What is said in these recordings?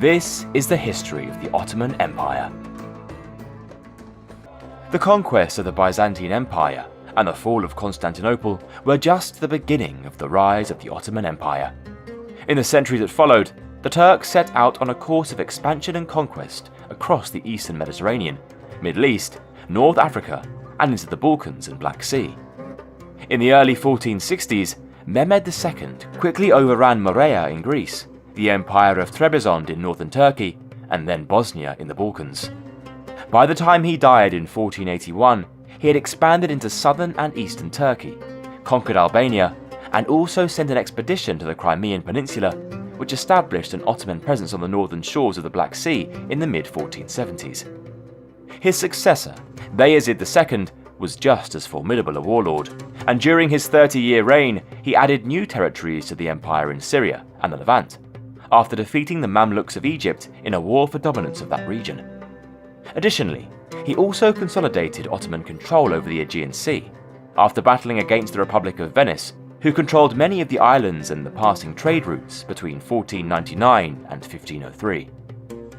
This is the history of the Ottoman Empire. The conquest of the Byzantine Empire and the fall of Constantinople were just the beginning of the rise of the Ottoman Empire. In the centuries that followed, the Turks set out on a course of expansion and conquest across the eastern Mediterranean, Middle East, North Africa, and into the Balkans and Black Sea. In the early 1460s, Mehmed II quickly overran Morea in Greece, the Empire of Trebizond in northern Turkey, and then Bosnia in the Balkans. By the time he died in 1481, he had expanded into southern and eastern Turkey, conquered Albania, and also sent an expedition to the Crimean Peninsula, which established an Ottoman presence on the northern shores of the Black Sea in the mid-1470s. His successor, Bayezid II, was just as formidable a warlord, and during his 30-year reign, he added new territories to the empire in Syria and the Levant, after defeating the Mamluks of Egypt in a war for dominance of that region. Additionally, he also consolidated Ottoman control over the Aegean Sea, after battling against the Republic of Venice, who controlled many of the islands and the passing trade routes between 1499 and 1503.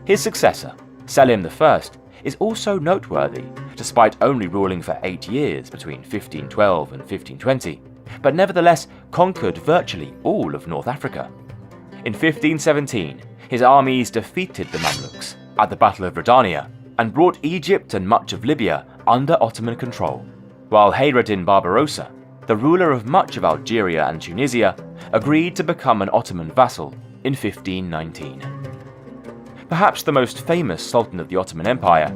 His successor, Selim I, is also noteworthy, despite only ruling for 8 years between 1512 and 1520, but nevertheless conquered virtually all of North Africa. In 1517, his armies defeated the Mamluks at the Battle of Radania and brought Egypt and much of Libya under Ottoman control, while Hayreddin Barbarossa, the ruler of much of Algeria and Tunisia, agreed to become an Ottoman vassal in 1519. Perhaps the most famous sultan of the Ottoman Empire,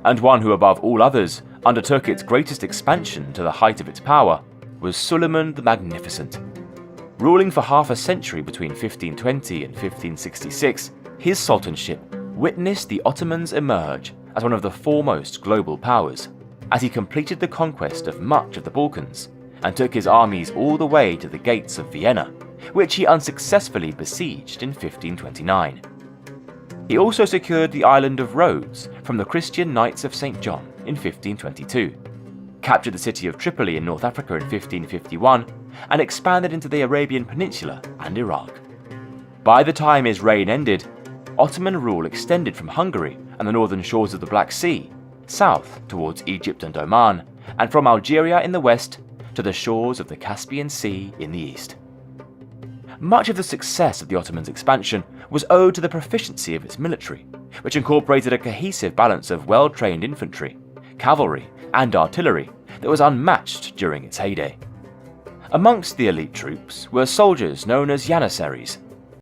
and one who above all others undertook its greatest expansion to the height of its power, was Suleiman the Magnificent. Ruling for half a century between 1520 and 1566, his sultanship witnessed the Ottomans emerge as one of the foremost global powers, as he completed the conquest of much of the Balkans and took his armies all the way to the gates of Vienna, which he unsuccessfully besieged in 1529. He also secured the island of Rhodes from the Christian Knights of St. John in 1522, captured the city of Tripoli in North Africa in 1551, and expanded into the Arabian Peninsula and Iraq. By the time his reign ended, Ottoman rule extended from Hungary and the northern shores of the Black Sea, south towards Egypt and Oman, and from Algeria in the west to the shores of the Caspian Sea in the east. Much of the success of the Ottomans' expansion was owed to the proficiency of its military, which incorporated a cohesive balance of well-trained infantry, cavalry, and artillery that was unmatched during its heyday. Amongst the elite troops were soldiers known as janissaries,